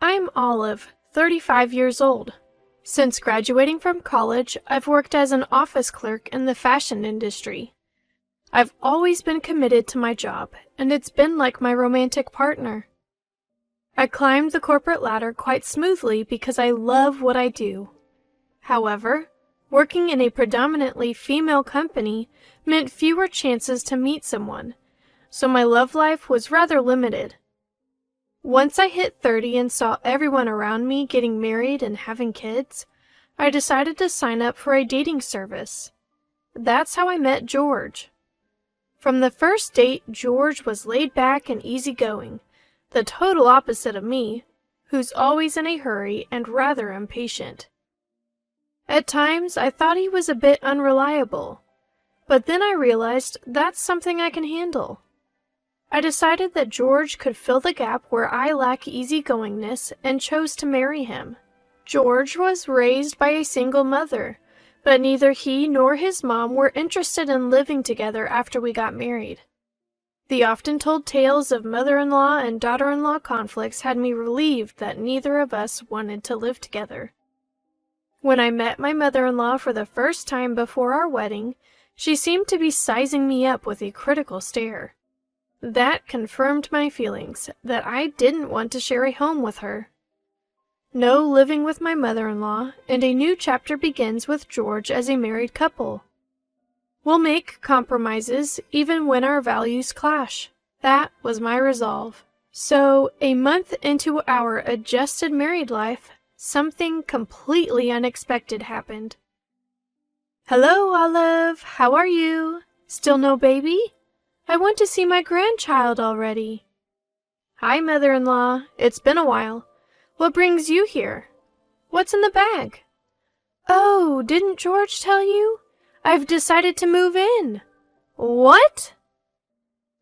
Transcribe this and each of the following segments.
I'm Olive, 35 years old. Since graduating from college, I've worked as an office clerk in the fashion industry. I've always been committed to my job, and it's been like my romantic partner. I climbed the corporate ladder quite smoothly because I love what I do. However, working in a predominantly female company meant fewer chances to meet someone, so my love life was rather limited. Once I hit 30 and saw everyone around me getting married and having kids, I decided to sign up for a dating service. That's how I met George. From the first date, George was laid back and easygoing, the total opposite of me, who's always in a hurry and rather impatient. At times, I thought he was a bit unreliable, but then I realized that's something I can handle. I decided that George could fill the gap where I lack easygoingness and chose to marry him. George was raised by a single mother, but neither he nor his mom were interested in living together after we got married. The often told tales of mother-in-law and daughter-in-law conflicts had me relieved that neither of us wanted to live together. When I met my mother-in-law for the first time before our wedding, she seemed to be sizing me up with a critical stare. That confirmed my feelings that I didn't want to share a home with her. No living with my mother-in-law, and a new chapter begins with George as a married couple. We'll make compromises even when our values clash. That was my resolve. So, a month into our adjusted married life, something completely unexpected happened. "Hello, Olive. How are you? Still no baby? I want to see my grandchild already." "Hi, mother-in-law. It's been a while. What brings you here? What's in the bag?" "Oh, didn't George tell you? I've decided to move in." "What?"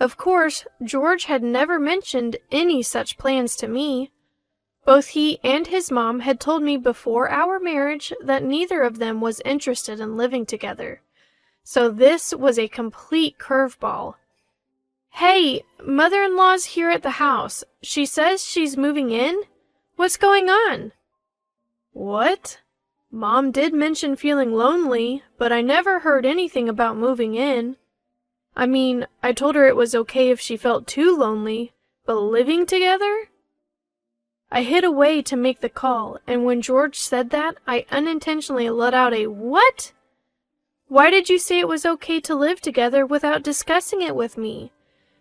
Of course, George had never mentioned any such plans to me. Both he and his mom had told me before our marriage that neither of them was interested in living together. So this was a complete curveball. "Hey, mother-in-law's here at the house. She says she's moving in? What's going on?" "What? Mom did mention feeling lonely, but I never heard anything about moving in. I mean, I told her it was okay if she felt too lonely, but living together?" I hid away to make the call, and when George said that, I unintentionally let out a "What?" "Why did you say it was okay to live together without discussing it with me?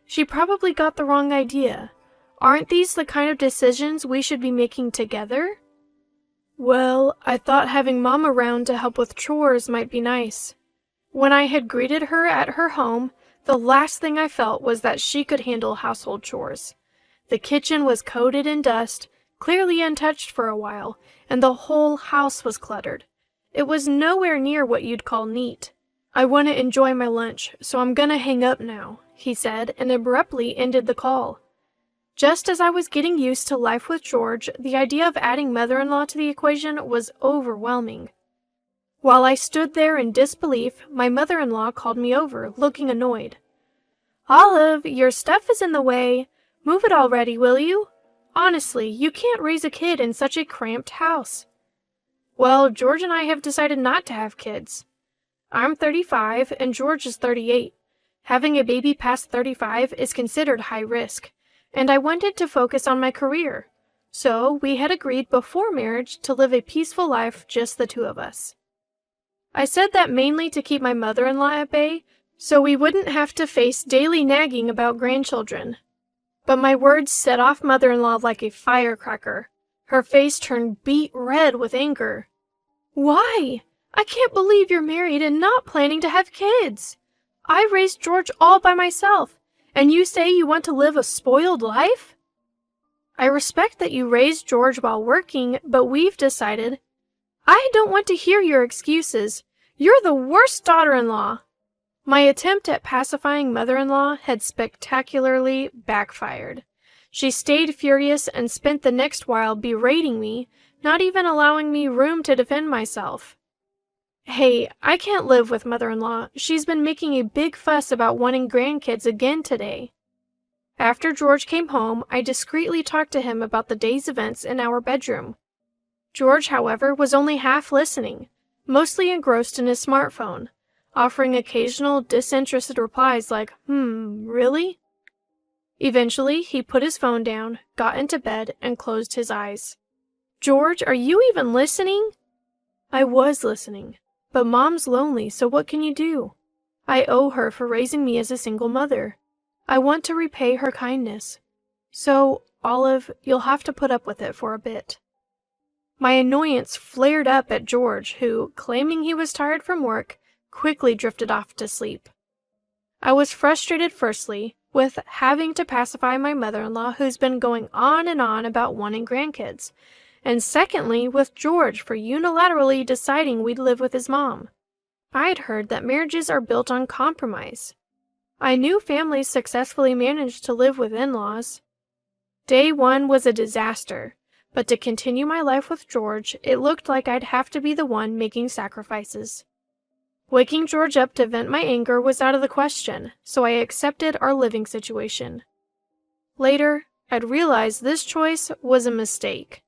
She probably got the wrong idea. Aren't these the kind of decisions we should be making together?" "Well, I thought having Mom around to help with chores might be nice." When I had greeted her at her home, the last thing I felt was that she could handle household chores. The kitchen was coated in dust, clearly untouched for a while, and the whole house was cluttered. It was nowhere near what you'd call neat. "I want to enjoy my lunch, so I'm gonna hang up now," he said, and abruptly ended the call. Just as I was getting used to life with George, the idea of adding mother-in-law to the equation was overwhelming. While I stood there in disbelief, my mother-in-law called me over, looking annoyed. "Olive, your stuff is in the way. Move it already, will you? Honestly, you can't raise a kid in such a cramped house." "Well, George and I have decided not to have kids. I'm 35 and George is 38. Having a baby past 35 is considered high risk, and I wanted to focus on my career. So we had agreed before marriage to live a peaceful life, just the two of us." I said that mainly to keep my mother-in-law at bay, so we wouldn't have to face daily nagging about grandchildren. But my words set off mother-in-law like a firecracker. Her face turned beet red with anger. "Why? I can't believe you're married and not planning to have kids. I raised George all by myself, and you say you want to live a spoiled life?" "I respect that you raised George while working, but we've decided—" "I don't want to hear your excuses. You're the worst daughter-in-law." My attempt at pacifying mother-in-law had spectacularly backfired. She stayed furious and spent the next while berating me, not even allowing me room to defend myself. "Hey, I can't live with mother-in-law. She's been making a big fuss about wanting grandkids again today." After George came home, I discreetly talked to him about the day's events in our bedroom. George, however, was only half listening, mostly engrossed in his smartphone, offering occasional disinterested replies like, really? Eventually, he put his phone down, got into bed, and closed his eyes. George, are you even listening? I was listening, but Mom's lonely, so what can you do? I owe her for raising me as a single mother. I want to repay her kindness. So, Olive, you'll have to put up with it for a bit. My annoyance flared up at George, who, claiming he was tired from work, quickly drifted off to sleep. I was frustrated firstly with having to pacify my mother-in-law who's been going on and on about wanting grandkids, and secondly with George for unilaterally deciding we'd live with his mom. I'd heard that marriages are built on compromise. I knew families successfully managed to live with in-laws. Day one was a disaster, but to continue my life with George, it looked like I'd have to be the one making sacrifices. Waking George up to vent my anger was out of the question, so I accepted our living situation. Later, I'd realized this choice was a mistake.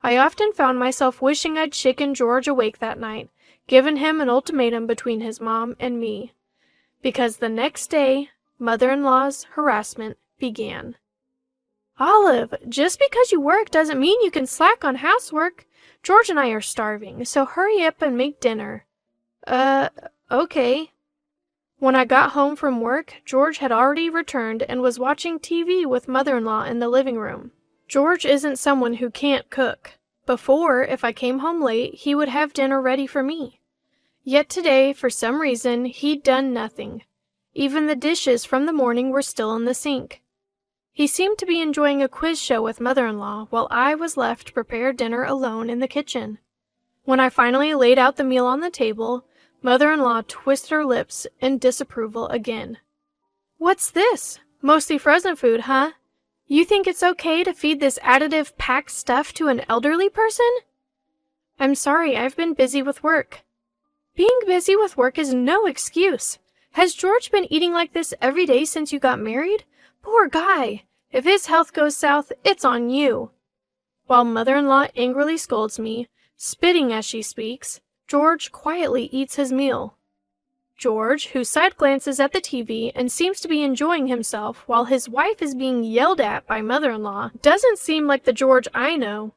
I often found myself wishing I'd shaken George awake that night, given him an ultimatum between his mom and me. Because the next day, mother-in-law's harassment began. Olive, just because you work doesn't mean you can slack on housework. George and I are starving, so hurry up and make dinner. Okay. When I got home from work, George had already returned and was watching TV with mother-in-law in the living room. George isn't someone who can't cook. Before, if I came home late, he would have dinner ready for me. Yet today, for some reason, he'd done nothing. Even the dishes from the morning were still in the sink. He seemed to be enjoying a quiz show with mother-in-law while I was left to prepare dinner alone in the kitchen. When I finally laid out the meal on the table, mother-in-law twisted her lips in disapproval again. What's this? Mostly frozen food, huh? You think it's okay to feed this additive packed stuff to an elderly person? I'm sorry, I've been busy with work. Being busy with work is no excuse. Has George been eating like this every day since you got married? Poor guy. If his health goes south, it's on you. While mother-in-law angrily scolds me, spitting as she speaks, George quietly eats his meal. George, who side glances at the TV and seems to be enjoying himself while his wife is being yelled at by mother-in-law, doesn't seem like the George I know.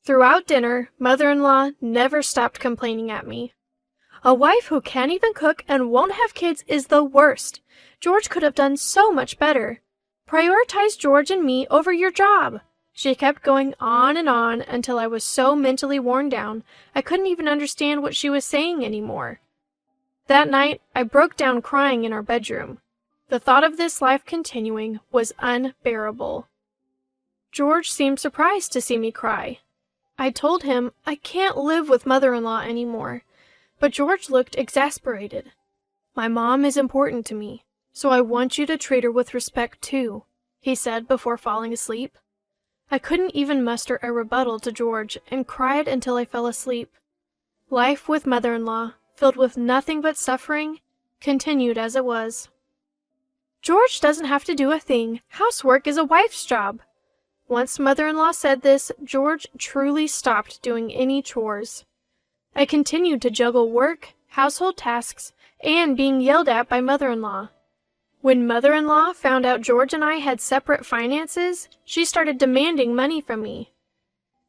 Throughout dinner, mother-in-law never stopped complaining at me. A wife who can't even cook and won't have kids is the worst. George could have done so much better. Prioritize George and me over your job. She kept going on and on until I was so mentally worn down I couldn't even understand what she was saying anymore. That night, I broke down crying in our bedroom. The thought of this life continuing was unbearable. George seemed surprised to see me cry. I told him I can't live with mother-in-law anymore, but George looked exasperated. My mom is important to me, so I want you to treat her with respect too, he said before falling asleep. I couldn't even muster a rebuttal to George and cried until I fell asleep. Life with mother-in-law, filled with nothing but suffering, continued as it was. George doesn't have to do a thing. Housework is a wife's job. Once mother-in-law said this, George truly stopped doing any chores. I continued to juggle work, household tasks, and being yelled at by mother-in-law. When mother-in-law found out George and I had separate finances, she started demanding money from me.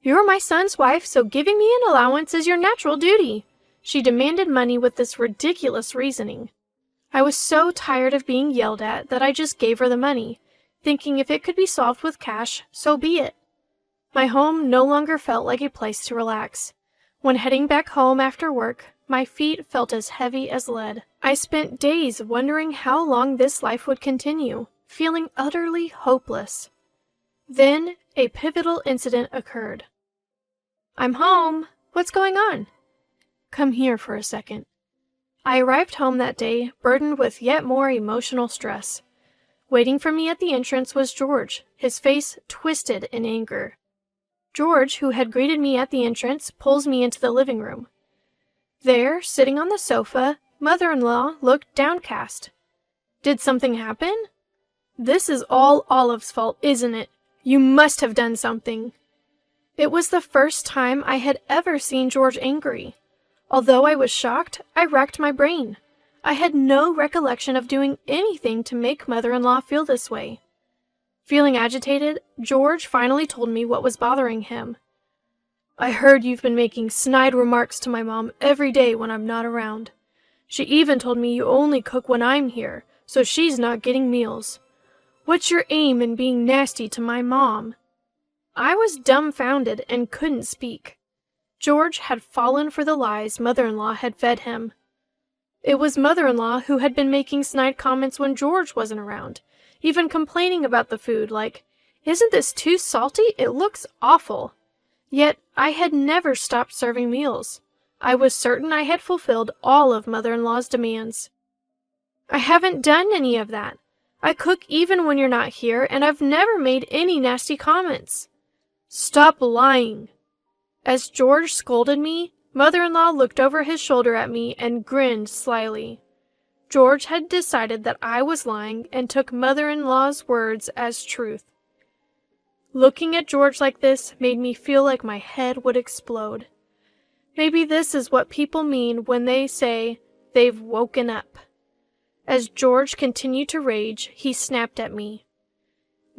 You're my son's wife, so giving me an allowance is your natural duty. She demanded money with this ridiculous reasoning. I was so tired of being yelled at that I just gave her the money, thinking if it could be solved with cash, so be it. My home no longer felt like a place to relax. When heading back home after work, my feet felt as heavy as lead. I spent days wondering how long this life would continue, feeling utterly hopeless. Then, a pivotal incident occurred. I'm home. What's going on? Come here for a second. I arrived home that day, burdened with yet more emotional stress. Waiting for me at the entrance was George, his face twisted in anger. George, who had greeted me at the entrance, pulls me into the living room. There, sitting on the sofa, mother-in-law looked downcast. Did something happen? This is all Olive's fault, isn't it? You must have done something." It was the first time I had ever seen George angry. Although I was shocked, I racked my brain. I had no recollection of doing anything to make mother-in-law feel this way. Feeling agitated, George finally told me what was bothering him. "I heard you've been making snide remarks to my mom every day when I'm not around. She even told me you only cook when I'm here, so she's not getting meals. What's your aim in being nasty to my mom?" I was dumbfounded and couldn't speak. George had fallen for the lies mother-in-law had fed him. It was mother-in-law who had been making snide comments when George wasn't around, even complaining about the food like, "Isn't this too salty? It looks awful." Yet I had never stopped serving meals. I was certain I had fulfilled all of mother-in-law's demands. "I haven't done any of that. I cook even when you're not here, and I've never made any nasty comments." "Stop lying." As George scolded me, mother-in-law looked over his shoulder at me and grinned slyly. George had decided that I was lying and took mother-in-law's words as truth. Looking at George like this made me feel like my head would explode. Maybe this is what people mean when they say they've woken up. As George continued to rage, he snapped at me.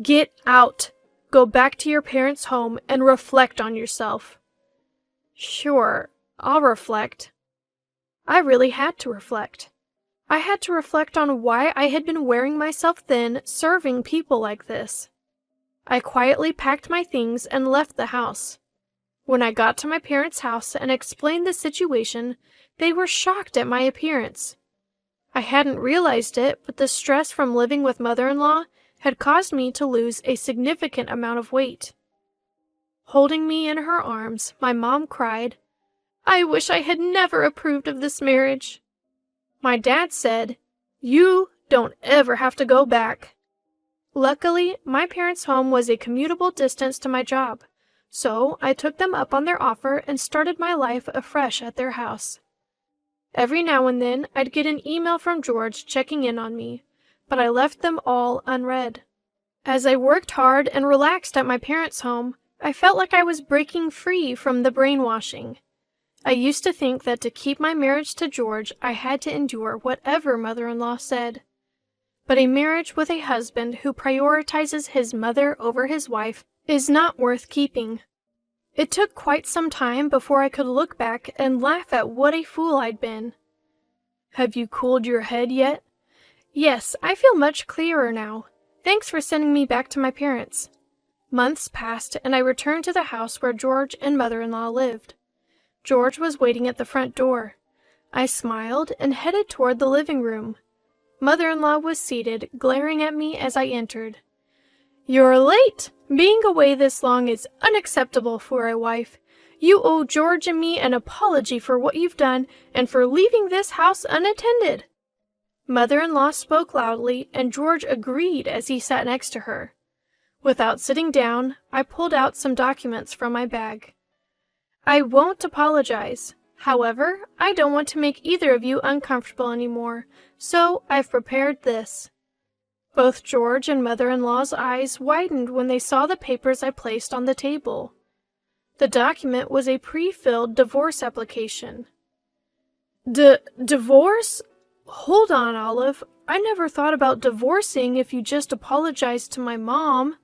"Get out! Go back to your parents' home and reflect on yourself." Sure, I'll reflect. I really had to reflect. I had to reflect on why I had been wearing myself thin serving people like this. I quietly packed my things and left the house. When I got to my parents' house and explained the situation, they were shocked at my appearance. I hadn't realized it, but the stress from living with mother-in-law had caused me to lose a significant amount of weight. Holding me in her arms, my mom cried, "I wish I had never approved of this marriage." My dad said, "You don't ever have to go back." Luckily, my parents' home was a commutable distance to my job, so I took them up on their offer and started my life afresh at their house. Every now and then, I'd get an email from George checking in on me, but I left them all unread. As I worked hard and relaxed at my parents' home, I felt like I was breaking free from the brainwashing. I used to think that to keep my marriage to George, I had to endure whatever mother-in-law said. But a marriage with a husband who prioritizes his mother over his wife is not worth keeping. It took quite some time before I could look back and laugh at what a fool I'd been. Have you cooled your head yet? Yes, I feel much clearer now. Thanks for sending me back to my parents. Months passed, and I returned to the house where George and mother-in-law lived. George was waiting at the front door. I smiled and headed toward the living room. Mother-in-law was seated, glaring at me as I entered. "You're late! Being away this long is unacceptable for a wife. You owe George and me an apology for what you've done and for leaving this house unattended." Mother-in-law spoke loudly, and George agreed as he sat next to her. Without sitting down, I pulled out some documents from my bag. "I won't apologize. However, I don't want to make either of you uncomfortable anymore, so I've prepared this." Both George and mother-in-law's eyes widened when they saw the papers I placed on the table. The document was a pre-filled divorce application. Divorce? Hold on, Olive. I never thought about divorcing if you just apologized to my mom.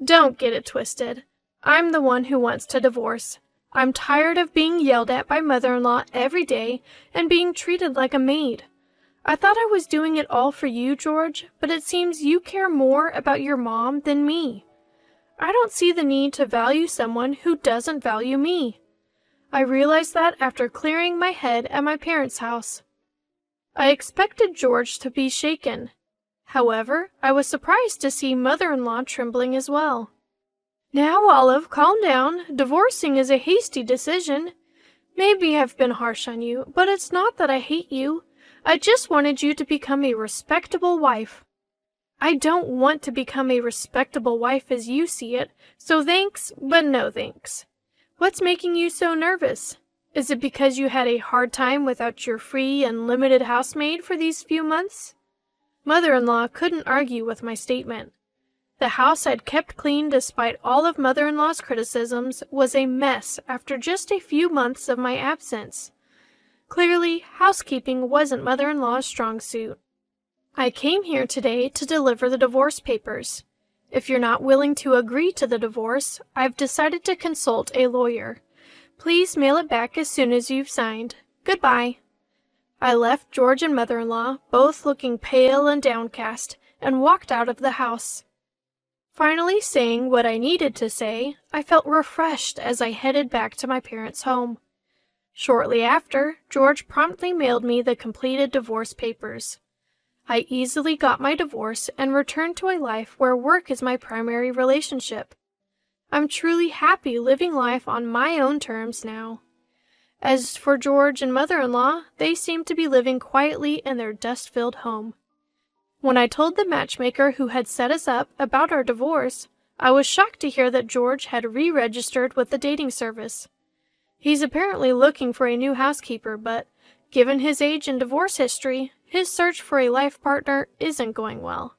Don't get it twisted. I'm the one who wants to divorce. I'm tired of being yelled at by mother-in-law every day and being treated like a maid. I thought I was doing it all for you, George, but it seems you care more about your mom than me. I don't see the need to value someone who doesn't value me. I realized that after clearing my head at my parents' house. I expected George to be shaken. However, I was surprised to see mother-in-law trembling as well. "Now, Olive, calm down. Divorcing is a hasty decision. Maybe I've been harsh on you, but it's not that I hate you. I just wanted you to become a respectable wife." "I don't want to become a respectable wife as you see it, so thanks, but no thanks. What's making you so nervous? Is it because you had a hard time without your free and limited housemaid for these few months?" Mother-in-law couldn't argue with my statement. The house I'd kept clean despite all of mother-in-law's criticisms was a mess after just a few months of my absence. Clearly, housekeeping wasn't mother-in-law's strong suit. I came here today to deliver the divorce papers. If you're not willing to agree to the divorce, I've decided to consult a lawyer. Please mail it back as soon as you've signed. Goodbye. I left George and mother-in-law, both looking pale and downcast, and walked out of the house. Finally saying what I needed to say, I felt refreshed as I headed back to my parents' home. Shortly after, George promptly mailed me the completed divorce papers. I easily got my divorce and returned to a life where work is my primary relationship. I'm truly happy living life on my own terms now. As for George and mother-in-law, they seem to be living quietly in their dust-filled home. When I told the matchmaker who had set us up about our divorce, I was shocked to hear that George had re-registered with the dating service. He's apparently looking for a new housekeeper, but given his age and divorce history, his search for a life partner isn't going well.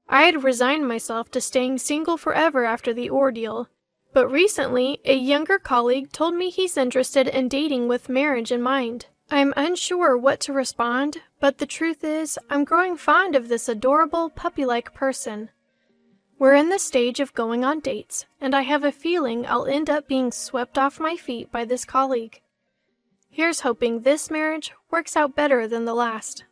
I had resigned myself to staying single forever after the ordeal, but recently a younger colleague told me he's interested in dating with marriage in mind. I'm unsure what to respond, but the truth is, I'm growing fond of this adorable, puppy-like person. We're in the stage of going on dates, and I have a feeling I'll end up being swept off my feet by this colleague. Here's hoping this marriage works out better than the last.